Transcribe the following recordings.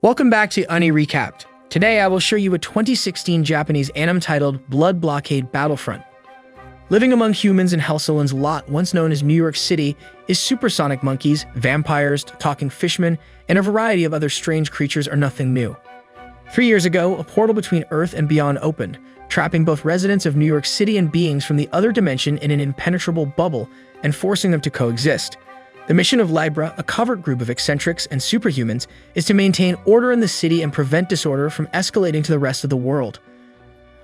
Welcome back to Uni Recapped. Today I will show you a 2016 Japanese anime titled Blood Blockade Battlefront. Living among humans in Helsolin's lot, once known as New York City, is supersonic monkeys, vampires, talking fishmen, and a variety of other strange creatures are nothing new. 3 years ago, a portal between Earth and beyond opened, trapping both residents of New York City and beings from the other dimension in an impenetrable bubble and forcing them to coexist. The mission of Libra, a covert group of eccentrics and superhumans, is to maintain order in the city and prevent disorder from escalating to the rest of the world.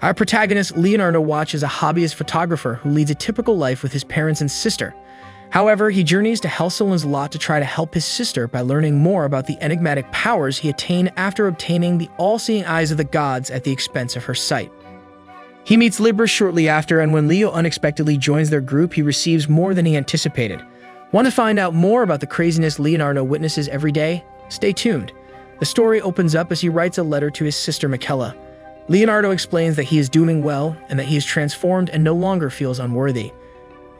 Our protagonist, Leonardo Watch, is a hobbyist photographer who leads a typical life with his parents and sister. However, he journeys to Helsolin's lot to try to help his sister by learning more about the enigmatic powers he attained after obtaining the all-seeing eyes of the gods at the expense of her sight. He meets Libra shortly after, and when Leo unexpectedly joins their group, he receives more than he anticipated. Want to find out more about the craziness Leonardo witnesses every day? Stay tuned. The story opens up as he writes a letter to his sister Michaela. Leonardo explains that he is doing well and that he is transformed and no longer feels unworthy.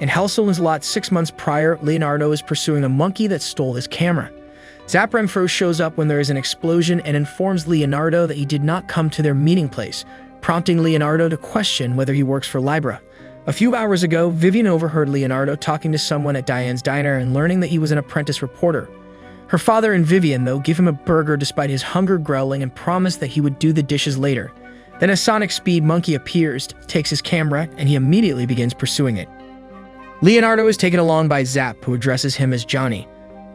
In Helsolin's lot 6 months prior, Leonardo is pursuing a monkey that stole his camera. Zap Renfro shows up when there is an explosion and informs Leonardo that he did not come to their meeting place, prompting Leonardo to question whether he works for Libra. A few hours ago, Vivian overheard Leonardo talking to someone at Diane's diner and learning that he was an apprentice reporter. Her father and Vivian, though, give him a burger despite his hunger growling and promise that he would do the dishes later. Then a sonic speed monkey appears, takes his camera, and he immediately begins pursuing it. Leonardo is taken along by Zap, who addresses him as Johnny.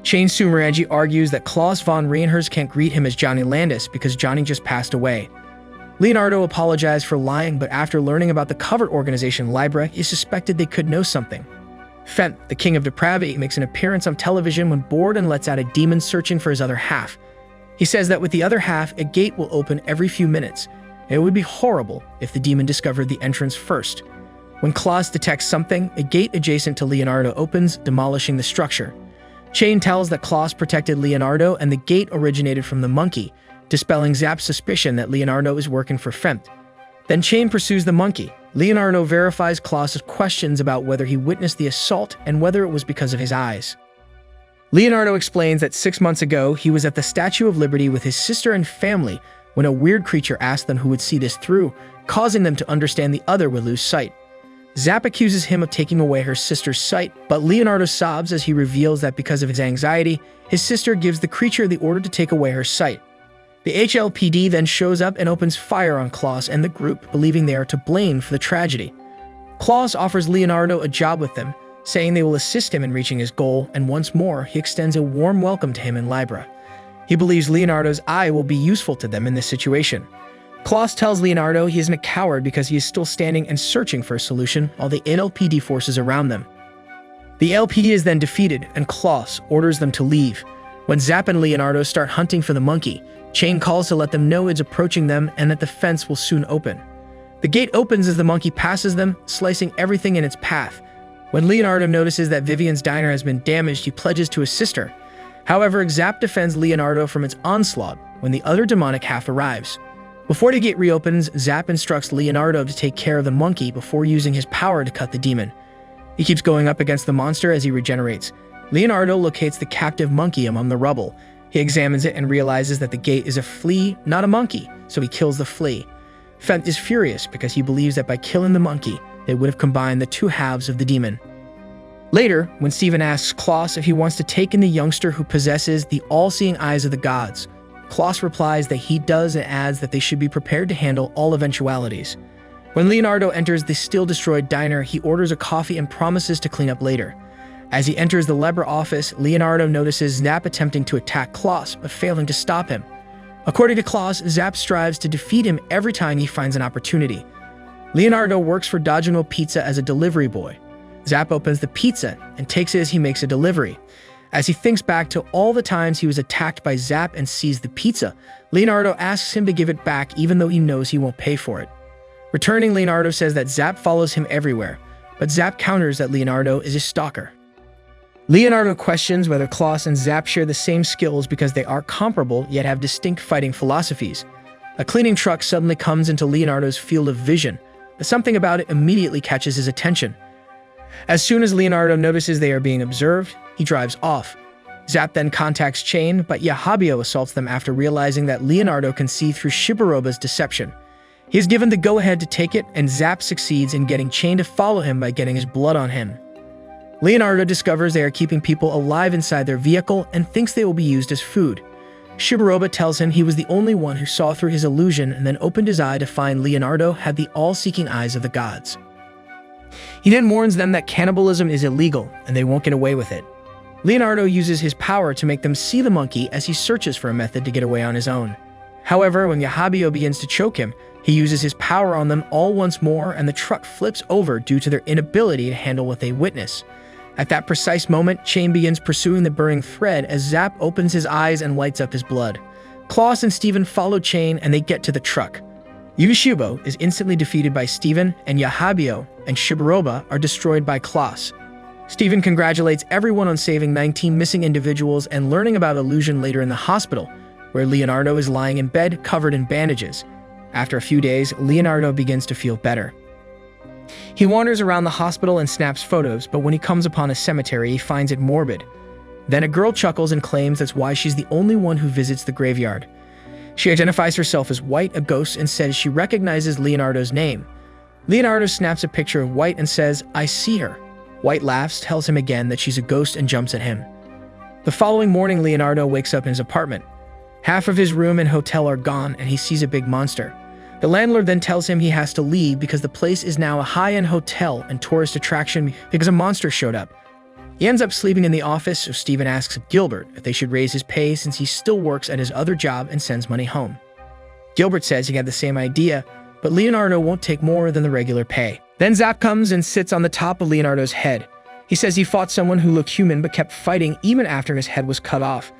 Shane Sumerangi argues that Klaus von Reinhers can't greet him as Johnny Landis because Johnny just passed away. Leonardo apologized for lying, but after learning about the covert organization Libra, he suspected they could know something. Fent, the king of depravity, makes an appearance on television when bored and lets out a demon searching for his other half. He says that with the other half, a gate will open every few minutes. It would be horrible if the demon discovered the entrance first. When Klaus detects something, a gate adjacent to Leonardo opens, demolishing the structure. Shane tells that Klaus protected Leonardo and the gate originated from the monkey, dispelling Zap's suspicion that Leonardo is working for Fent. Then Shane pursues the monkey. Leonardo verifies Klaus's questions about whether he witnessed the assault and whether it was because of his eyes. Leonardo explains that 6 months ago, he was at the Statue of Liberty with his sister and family when a weird creature asked them who would see this through, causing them to understand the other would lose sight. Zap accuses him of taking away her sister's sight, but Leonardo sobs as he reveals that because of his anxiety, his sister gives the creature the order to take away her sight. The HLPD then shows up and opens fire on Klaus and the group, believing they are to blame for the tragedy. Klaus offers Leonardo a job with them, saying they will assist him in reaching his goal, and once more, he extends a warm welcome to him in Libra. He believes Leonardo's eye will be useful to them in this situation. Klaus tells Leonardo he isn't a coward because he is still standing and searching for a solution while the LPD forces around them. The LPD is then defeated, and Klaus orders them to leave. When Zap and Leonardo start hunting for the monkey, Shane calls to let them know it's approaching them and that the fence will soon open. The gate opens as the monkey passes them, slicing everything in its path. When Leonardo notices that Vivian's diner has been damaged, he pledges to assist her. However, Zap defends Leonardo from its onslaught when the other demonic half arrives. Before the gate reopens, Zap instructs Leonardo to take care of the monkey before using his power to cut the demon. He keeps going up against the monster as he regenerates. Leonardo locates the captive monkey among the rubble. He examines it and realizes that the gate is a flea, not a monkey, so he kills the flea. Fent is furious because he believes that by killing the monkey, they would have combined the two halves of the demon. Later, when Steven asks Klaus if he wants to take in the youngster who possesses the all-seeing eyes of the gods, Klaus replies that he does and adds that they should be prepared to handle all eventualities. When Leonardo enters the still-destroyed diner, he orders a coffee and promises to clean up later. As he enters the Libra office, Leonardo notices Zap attempting to attack Klaus, but failing to stop him. According to Klaus, Zap strives to defeat him every time he finds an opportunity. Leonardo works for Dogino Pizza as a delivery boy. Zap opens the pizza and takes it as he makes a delivery. As he thinks back to all the times he was attacked by Zap and sees the pizza, Leonardo asks him to give it back even though he knows he won't pay for it. Returning, Leonardo says that Zap follows him everywhere, but Zap counters that Leonardo is a stalker. Leonardo questions whether Klaus and Zap share the same skills because they are comparable yet have distinct fighting philosophies. A cleaning truck suddenly comes into Leonardo's field of vision, but something about it immediately catches his attention. As soon as Leonardo notices they are being observed, he drives off. Zap then contacts Chain, but Yahabio assaults them after realizing that Leonardo can see through Shiburoba's deception. He is given the go-ahead to take it, and Zap succeeds in getting Chain to follow him by getting his blood on him. Leonardo discovers they are keeping people alive inside their vehicle and thinks they will be used as food. Shiburoba tells him he was the only one who saw through his illusion and then opened his eye to find Leonardo had the all-seeking eyes of the gods. He then warns them that cannibalism is illegal and they won't get away with it. Leonardo uses his power to make them see the monkey as he searches for a method to get away on his own. However, when Yahabio begins to choke him, he uses his power on them all once more and the truck flips over due to their inability to handle what they witness. At that precise moment, Chain begins pursuing the burning thread as Zap opens his eyes and lights up his blood. Klaus and Steven follow Chain and they get to the truck. Yushibo is instantly defeated by Steven, and Yahabio and Shiburoba are destroyed by Klaus. Steven congratulates everyone on saving 19 missing individuals and learning about illusion later in the hospital, where Leonardo is lying in bed covered in bandages. After a few days, Leonardo begins to feel better. He wanders around the hospital and snaps photos, but when he comes upon a cemetery, he finds it morbid. Then a girl chuckles and claims that's why she's the only one who visits the graveyard. She identifies herself as White, a ghost, and says she recognizes Leonardo's name. Leonardo snaps a picture of White and says, "I see her." White laughs, tells him again that she's a ghost, and jumps at him. The following morning, Leonardo wakes up in his apartment. Half of his room and hotel are gone, and he sees a big monster. The landlord then tells him he has to leave because the place is now a high-end hotel and tourist attraction because a monster showed up. He ends up sleeping in the office, so Steven asks Gilbert if they should raise his pay since he still works at his other job and sends money home. Gilbert says he had the same idea, but Leonardo won't take more than the regular pay. Then Zap comes and sits on the top of Leonardo's head. He says he fought someone who looked human but kept fighting even after his head was cut off.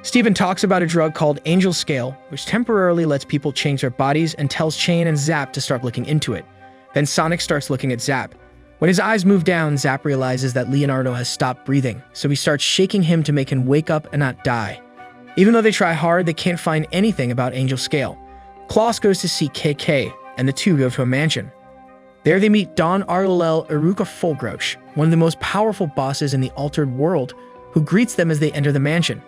Steven talks about a drug called Angel Scale, which temporarily lets people change their bodies, and tells Chain and Zap to start looking into it. Then Sonic starts looking at Zap. When his eyes move down, Zap realizes that Leonardo has stopped breathing, so he starts shaking him to make him wake up and not die. Even though they try hard, they can't find anything about Angel Scale. Klaus goes to see KK, and the two go to a mansion. There they meet Don Arlel Iruka Fulgrosh, one of the most powerful bosses in the altered world, who greets them as they enter the mansion.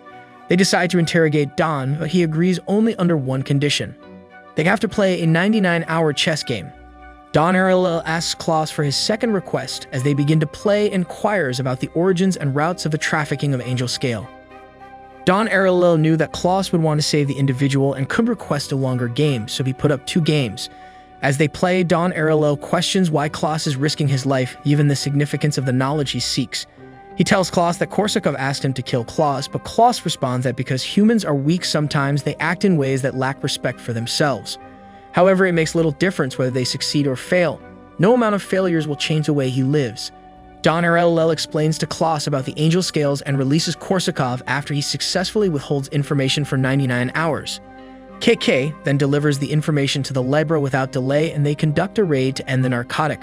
They decide to interrogate Don, but he agrees only under one condition. They have to play a 99-hour chess game. Don Arlel asks Klaus for his second request as they begin to play, and inquires about the origins and routes of the trafficking of Angel Scale. Don Arlel knew that Klaus would want to save the individual and could request a longer game, so he put up 2 games. As they play, Don Arlel questions why Klaus is risking his life, given the significance of the knowledge he seeks. He tells Klaus that Korsakov asked him to kill Klaus, but Klaus responds that because humans are weak sometimes, they act in ways that lack respect for themselves. However, it makes little difference whether they succeed or fail. No amount of failures will change the way he lives. Don Arlel explains to Klaus about the Angel Scales and releases Korsakov after he successfully withholds information for 99 hours. KK then delivers the information to the Libra without delay, and they conduct a raid to end the narcotic.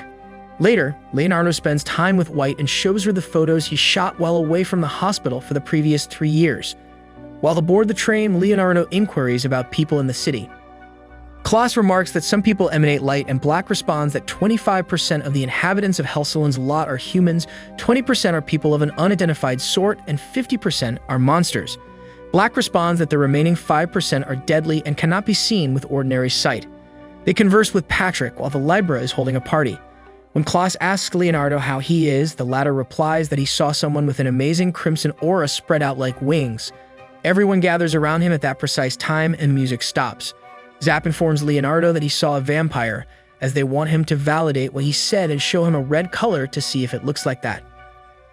Later, Leonardo spends time with White and shows her the photos he shot while away from the hospital for the previous 3 years. While aboard the train, Leonardo inquiries about people in the city. Klaus remarks that some people emanate light, and Black responds that 25% of the inhabitants of Helseland's lot are humans, 20% are people of an unidentified sort, and 50% are monsters. Black responds that the remaining 5% are deadly and cannot be seen with ordinary sight. They converse with Patrick while the Libra is holding a party. When Klaus asks Leonardo how he is, the latter replies that he saw someone with an amazing crimson aura spread out like wings. Everyone gathers around him at that precise time, and music stops. Zap informs Leonardo that he saw a vampire, as they want him to validate what he said and show him a red color to see if it looks like that.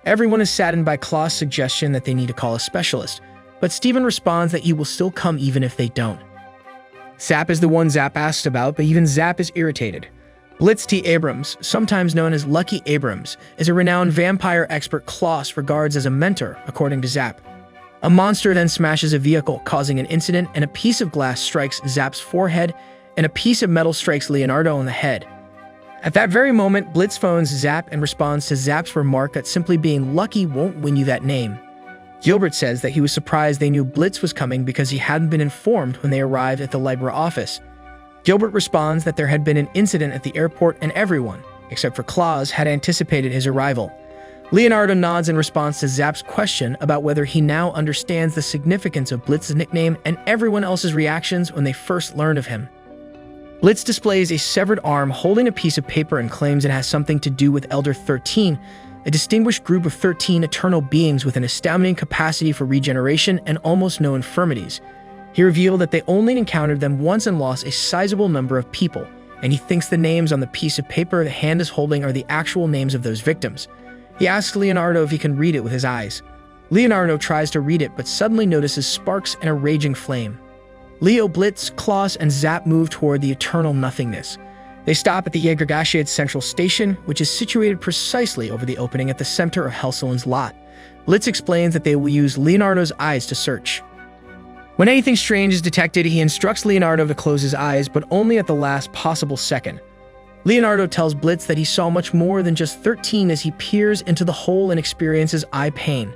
Everyone is saddened by Klaus' suggestion that they need to call a specialist, but Steven responds that he will still come even if they don't. Zap is the one Zap asked about, but even Zap is irritated. Blitz T. Abrams, sometimes known as Lucky Abrams, is a renowned vampire expert Klaus regards as a mentor, according to Zap. A monster then smashes a vehicle, causing an incident, and a piece of glass strikes Zap's forehead, and a piece of metal strikes Leonardo on the head. At that very moment, Blitz phones Zap and responds to Zap's remark that simply being lucky won't win you that name. Gilbert says that he was surprised they knew Blitz was coming because he hadn't been informed when they arrived at the Libra office. Gilbert responds that there had been an incident at the airport and everyone, except for Klaus, had anticipated his arrival. Leonardo nods in response to Zap's question about whether he now understands the significance of Blitz's nickname and everyone else's reactions when they first learned of him. Blitz displays a severed arm holding a piece of paper and claims it has something to do with Elder 13, a distinguished group of 13 eternal beings with an astounding capacity for regeneration and almost no infirmities. He revealed that they only encountered them once and lost a sizable number of people, and he thinks the names on the piece of paper the hand is holding are the actual names of those victims. He asks Leonardo if he can read it with his eyes. Leonardo tries to read it but suddenly notices sparks and a raging flame. Leo, Blitz, Klaus, and Zap move toward the eternal nothingness. They stop at the Jägergashead Central Station, which is situated precisely over the opening at the center of Helseland's lot. Blitz explains that they will use Leonardo's eyes to search. When anything strange is detected, he instructs Leonardo to close his eyes, but only at the last possible second. Leonardo tells Blitz that he saw much more than just 13 as he peers into the hole and experiences eye pain.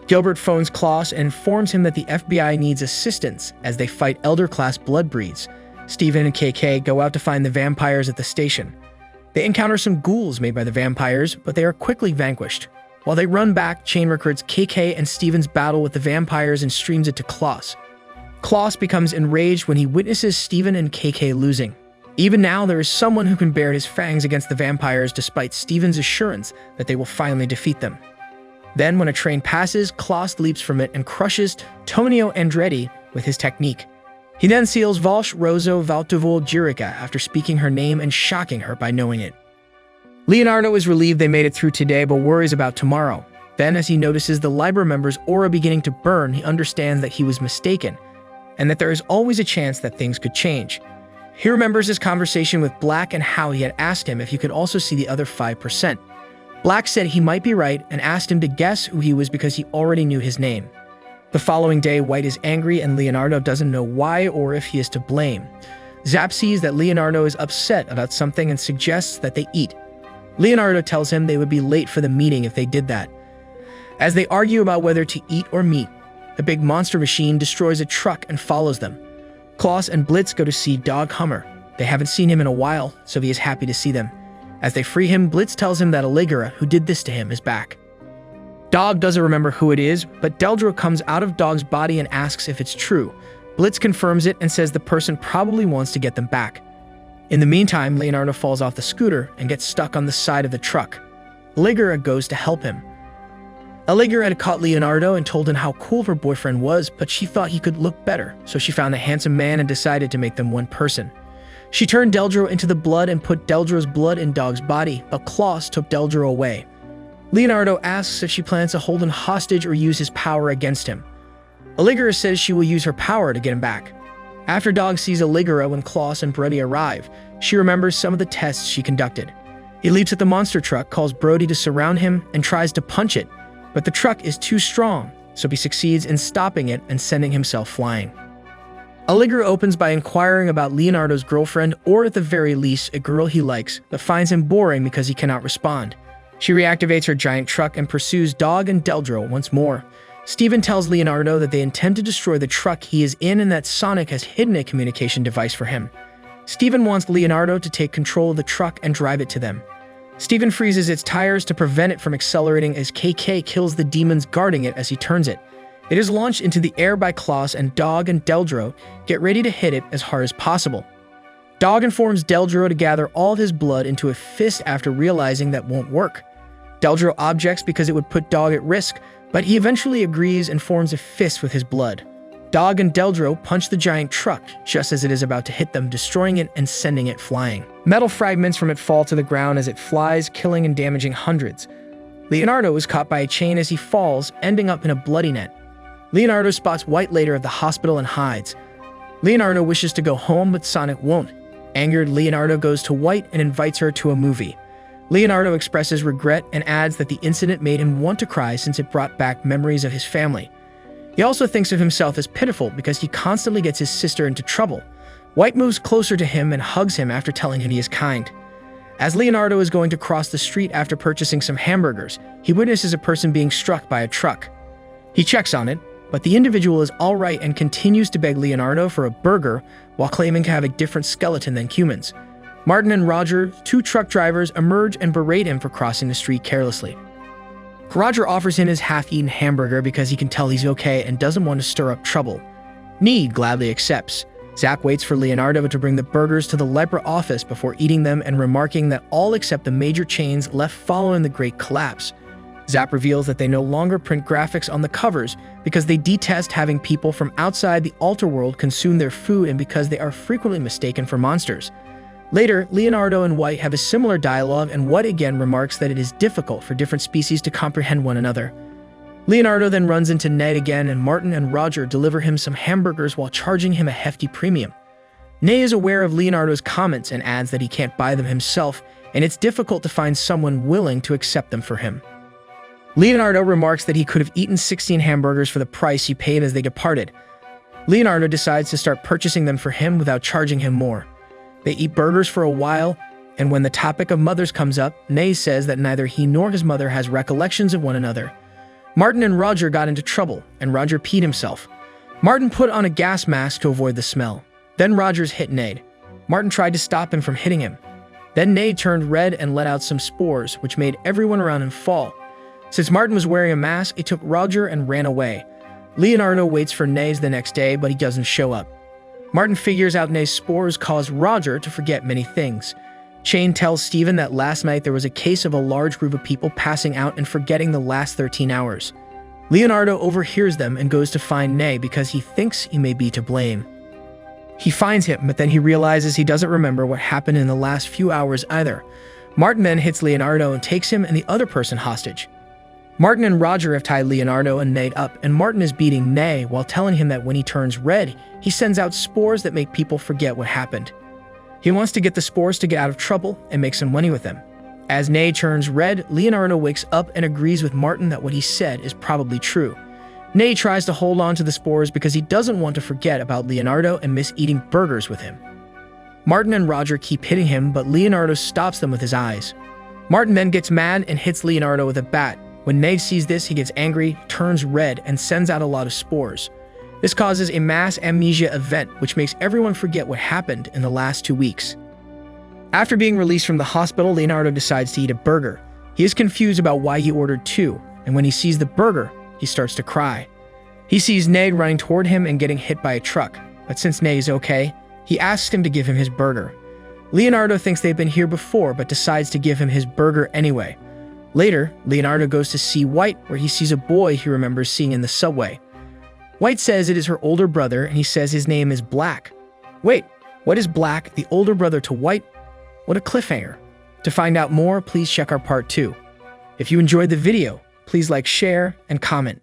Gilbert phones Klaus and informs him that the FBI needs assistance as they fight Elder-class blood breeds. Steven and KK go out to find the vampires at the station. They encounter some ghouls made by the vampires, but they are quickly vanquished. While they run back, Chain records KK and Steven's battle with the vampires and streams it to Klaus. Klaus becomes enraged when he witnesses Steven and KK losing. Even now, there is someone who can bare his fangs against the vampires despite Steven's assurance that they will finally defeat them. Then, when a train passes, Klaus leaps from it and crushes Tonio Andretti with his technique. He then seals Valsh Rozo Valtuvol Jirica after speaking her name and shocking her by knowing it. Leonardo is relieved they made it through today but worries about tomorrow. Then, as he notices the Libra member's aura beginning to burn, he understands that he was mistaken and that there is always a chance that things could change. He remembers his conversation with Black and how he had asked him if he could also see the other 5%. Black said he might be right and asked him to guess who he was because he already knew his name. The following day, White is angry and Leonardo doesn't know why or if he is to blame. Zap sees that Leonardo is upset about something and suggests that they eat. Leonardo tells him they would be late for the meeting if they did that. As they argue about whether to eat or meat, a big monster machine destroys a truck and follows them. Klaus and Blitz go to see Dog Hummer. They haven't seen him in a while, so he is happy to see them. As they free him, Blitz tells him that Aligera, who did this to him, is back. Dog doesn't remember who it is, but Deldro comes out of Dog's body and asks if it's true. Blitz confirms it and says the person probably wants to get them back. In the meantime, Leonardo falls off the scooter and gets stuck on the side of the truck. Aligera goes to help him. Aligera had caught Leonardo and told him how cool her boyfriend was, but she thought he could look better, so she found a handsome man and decided to make them one person. She turned Deldro into the blood and put Deldro's blood in Dog's body, but Klaus took Deldro away. Leonardo asks if she plans to hold him hostage or use his power against him. Aligera says she will use her power to get him back. After Dog sees Aligera when Klaus and Brody arrive, she remembers some of the tests she conducted. He leaps at the monster truck, calls Brody to surround him, and tries to punch it, but the truck is too strong, so he succeeds in stopping it and sending himself flying. Aligera opens by inquiring about Leonardo's girlfriend, or at the very least, a girl he likes, but finds him boring because he cannot respond. She reactivates her giant truck and pursues Dog and Deldro once more. Steven tells Leonardo that they intend to destroy the truck he is in and that Sonic has hidden a communication device for him. Steven wants Leonardo to take control of the truck and drive it to them. Steven freezes its tires to prevent it from accelerating as KK kills the demons guarding it as he turns it. It is launched into the air by Klaus, and Dog and Deldro get ready to hit it as hard as possible. Dog informs Deldro to gather all of his blood into a fist after realizing that won't work. Deldro objects because it would put Dog at risk, but he eventually agrees and forms a fist with his blood. Dog and Deldro punch the giant truck just as it is about to hit them, destroying it and sending it flying. Metal fragments from it fall to the ground as it flies, killing and damaging hundreds. Leonardo is caught by a chain as he falls, ending up in a bloody net. Leonardo spots White later at the hospital and hides. Leonardo wishes to go home, but Sonic won't. Angered, Leonardo goes to White and invites her to a movie. Leonardo expresses regret and adds that the incident made him want to cry since it brought back memories of his family. He also thinks of himself as pitiful because he constantly gets his sister into trouble. White moves closer to him and hugs him after telling him he is kind. As Leonardo is going to cross the street after purchasing some hamburgers, he witnesses a person being struck by a truck. He checks on it, but the individual is all right and continues to beg Leonardo for a burger while claiming to have a different skeleton than humans. Martin and Roger, two truck drivers, emerge and berate him for crossing the street carelessly. Roger offers him his half-eaten hamburger because he can tell he's okay and doesn't want to stir up trouble. Ned gladly accepts. Zapp waits for Leonardo to bring the burgers to the Lepra office before eating them and remarking that all except the major chains left following the Great Collapse. Zapp reveals that they no longer print graphics on the covers because they detest having people from outside the altar world consume their food and because they are frequently mistaken for monsters. Later, Leonardo and White have a similar dialogue, and White again remarks that it is difficult for different species to comprehend one another. Leonardo then runs into Ned again, and Martin and Roger deliver him some hamburgers while charging him a hefty premium. Ned is aware of Leonardo's comments and adds that he can't buy them himself, and it's difficult to find someone willing to accept them for him. Leonardo remarks that he could have eaten 16 hamburgers for the price he paid as they departed. Leonardo decides to start purchasing them for him without charging him more. They eat burgers for a while, and when the topic of mothers comes up, Ned says that neither he nor his mother has recollections of one another. Martin and Roger got into trouble, and Roger peed himself. Martin put on a gas mask to avoid the smell. Then Rogers hit Ned. Martin tried to stop him from hitting him. Then Ned turned red and let out some spores, which made everyone around him fall. Since Martin was wearing a mask, it took Roger and ran away. Leonardo waits for Ned the next day, but he doesn't show up. Martin figures out Ned's spores caused Roger to forget many things. Shane tells Steven that last night there was a case of a large group of people passing out and forgetting the last 13 hours. Leonardo overhears them and goes to find Ned because he thinks he may be to blame. He finds him, but then he realizes he doesn't remember what happened in the last few hours either. Martin then hits Leonardo and takes him and the other person hostage. Martin and Roger have tied Leonardo and Ned up, and Martin is beating Ned while telling him that when he turns red, he sends out spores that make people forget what happened. He wants to get the spores to get out of trouble and make some money with them. As Ned turns red, Leonardo wakes up and agrees with Martin that what he said is probably true. Ned tries to hold on to the spores because he doesn't want to forget about Leonardo and miss eating burgers with him. Martin and Roger keep hitting him, but Leonardo stops them with his eyes. Martin then gets mad and hits Leonardo with a bat. When Ned sees this, he gets angry, turns red, and sends out a lot of spores. This causes a mass amnesia event, which makes everyone forget what happened in the last 2 weeks. After being released from the hospital, Leonardo decides to eat a burger. He is confused about why he ordered 2, and when he sees the burger, he starts to cry. He sees Ned running toward him and getting hit by a truck, but since Ned is okay, he asks him to give him his burger. Leonardo thinks they've been here before, but decides to give him his burger anyway. Later, Leonardo goes to see White, where he sees a boy he remembers seeing in the subway. White says it is her older brother, and he says his name is Black. Wait, what is Black, the older brother to White? What a cliffhanger. To find out more, please check our part 2. If you enjoyed the video, please like, share, and comment.